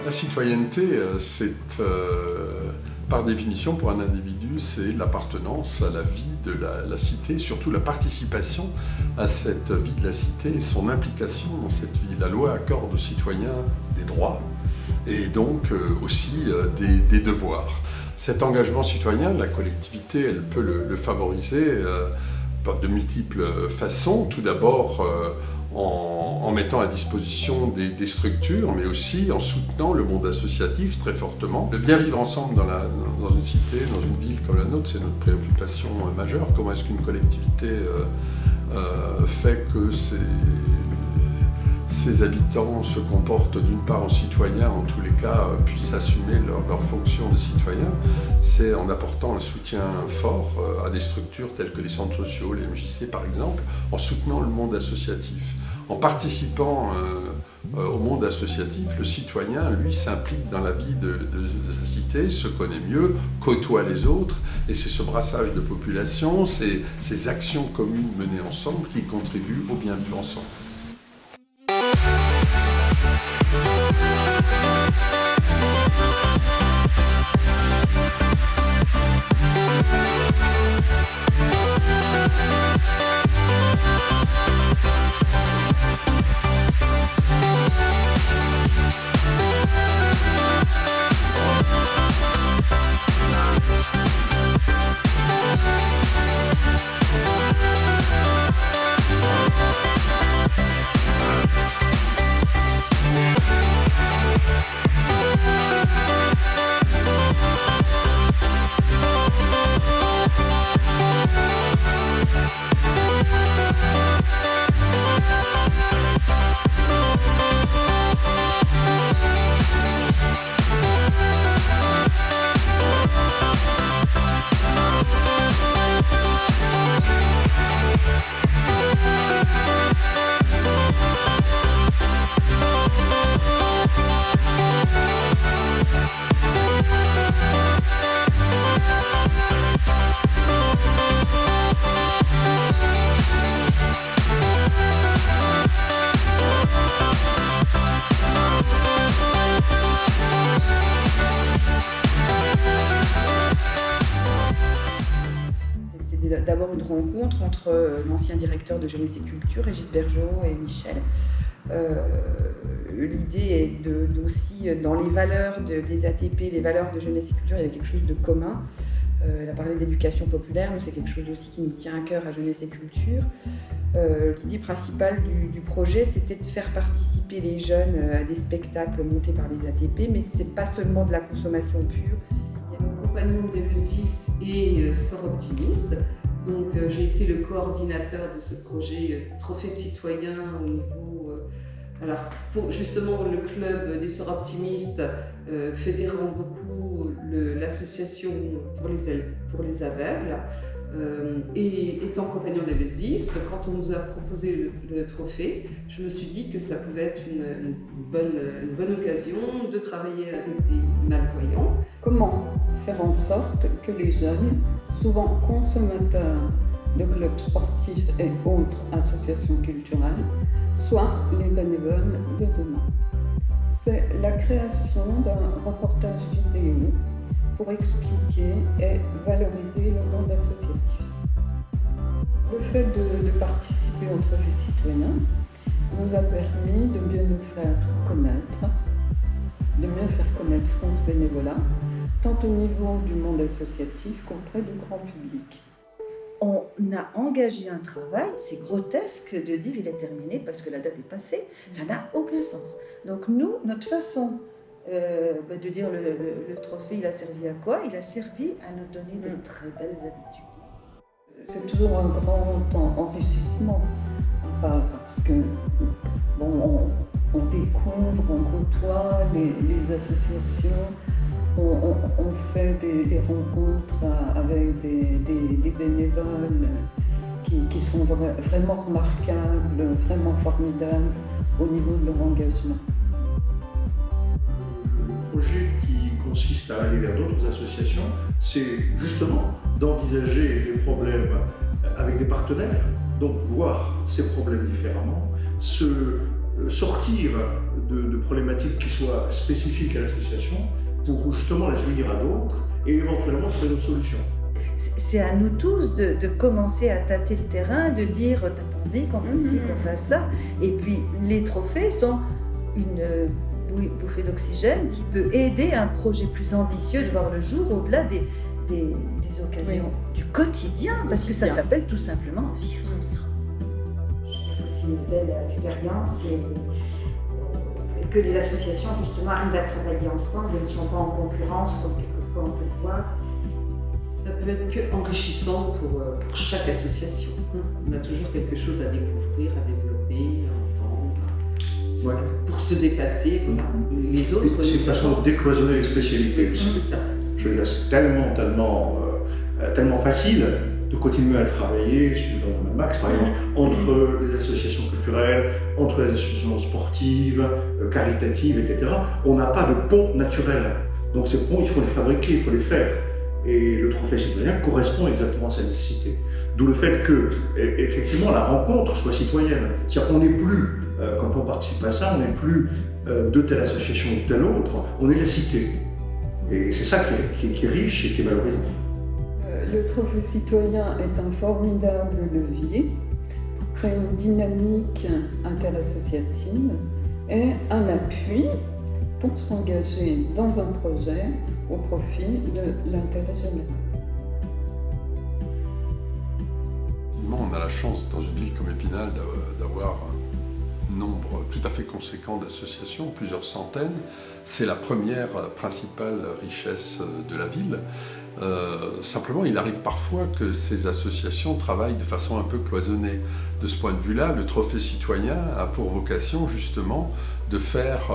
La citoyenneté, c'est par définition pour un individu, c'est l'appartenance à la vie de la cité, surtout la participation à cette vie de la cité et son implication dans cette vie. La loi accorde aux citoyens des droits et donc aussi des devoirs. Cet engagement citoyen, la collectivité, elle peut le favoriser de multiples façons. Tout d'abord, en mettant à disposition des structures, mais aussi en soutenant le monde associatif très fortement. Le bien vivre ensemble dans une cité, dans une ville comme la nôtre, c'est notre préoccupation majeure. Comment est-ce qu'une collectivité fait que ses habitants se comportent d'une part en citoyens, en tous les cas puissent assumer leur fonction de citoyens, c'est en apportant un soutien fort à des structures telles que les centres sociaux, les MJC par exemple, en soutenant le monde associatif. En participant au monde associatif, le citoyen, lui, s'implique dans la vie de sa cité, se connaît mieux, côtoie les autres, et c'est ce brassage de population, ces actions communes menées ensemble qui contribuent au bien vivre ensemble. D'abord une rencontre entre l'ancien directeur de Jeunesse et Culture, Régis Bergeau et Michel. L'idée est aussi, dans les valeurs des ATP, les valeurs de Jeunesse et Culture, il y avait quelque chose de commun. Elle a parlé d'éducation populaire, nous c'est quelque chose aussi qui nous tient à cœur à Jeunesse et Culture. L'idée principale du projet, c'était de faire participer les jeunes à des spectacles montés par les ATP, mais c'est pas seulement de la consommation pure. Il y a nos compagnons d'Eleusis et Sort Optimiste. Donc j'ai été le coordinateur de ce projet Trophée citoyen au niveau... alors pour justement le club des Sœurs Optimistes, fédérant beaucoup l'association pour les aveugles, et étant compagnon d'Eleusis, quand on nous a proposé le trophée, je me suis dit que ça pouvait être une bonne occasion de travailler avec des malvoyants. Comment faire en sorte que les jeunes, souvent consommateurs de clubs sportifs et autres associations culturelles, soient les bénévoles de demain? C'est la création d'un reportage vidéo pour expliquer et valoriser le monde associatif. Le fait de participer au trophée citoyen nous a permis de mieux nous faire connaître, de mieux faire connaître France Bénévolat, tant au niveau du monde associatif qu'auprès du grand public. On a engagé un travail, c'est grotesque de dire il est terminé parce que la date est passée, ça n'a aucun sens. Donc nous, notre façon de dire le trophée, il a servi à quoi? Il a servi à nous donner de très belles habitudes. C'est toujours un grand enrichissement, parce que on découvre, on côtoie les associations, on fait des rencontres avec des bénévoles qui sont vraiment remarquables, vraiment formidables au niveau de leur engagement. Le projet qui consiste à aller vers d'autres associations, c'est justement d'envisager les problèmes avec des partenaires, donc voir ces problèmes différemment, sortir de problématiques qui soient spécifiques à l'association pour justement les unir à d'autres et éventuellement trouver d'autres solutions. C'est à nous tous de commencer à tâter le terrain, de dire t'as pas envie qu'on fasse ci, qu'on fasse ça. Et puis les trophées sont une bouffée d'oxygène qui peut aider un projet plus ambitieux de voir le jour au-delà des occasions du quotidien, parce que ça s'appelle tout simplement vivre ensemble. C'est une belle expérience et que les associations justement arrivent à travailler ensemble et ne sont pas en concurrence comme quelquefois on peut le voir. Ça peut être que enrichissant pour chaque association. On a toujours quelque chose à découvrir, à développer, à entendre, pour se dépasser. Les autres. C'est une façon de décloisonner les spécialités aussi. C'est ça. Je veux dire, c'est tellement facile de continuer à travailler sur le même axe, par exemple, entre les associations culturelles, entre les associations sportives, caritatives, etc. On n'a pas de pont naturel. Donc ces ponts, il faut les fabriquer, il faut les faire. Et le trophée citoyen correspond exactement à sa nécessité. D'où le fait que, effectivement, la rencontre soit citoyenne. C'est-à-dire qu'on n'est plus, quand on participe à ça, on n'est plus de telle association ou de telle autre, on est la cité. Et c'est ça qui est riche et qui est valorisant. Le trophée citoyen est un formidable levier pour créer une dynamique interassociative et un appui pour s'engager dans un projet au profit de l'intérêt général. On a la chance dans une ville comme Épinal d'avoir un nombre tout à fait conséquent d'associations, plusieurs centaines. C'est la première principale richesse de la ville. Simplement, il arrive parfois que ces associations travaillent de façon un peu cloisonnée. De ce point de vue-là, le trophée citoyen a pour vocation justement de faire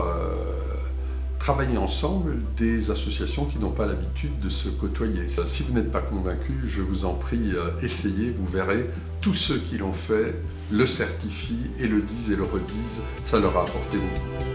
travailler ensemble des associations qui n'ont pas l'habitude de se côtoyer. Si vous n'êtes pas convaincu, je vous en prie, essayez, vous verrez, tous ceux qui l'ont fait le certifient et le disent et le redisent, ça leur a apporté beaucoup.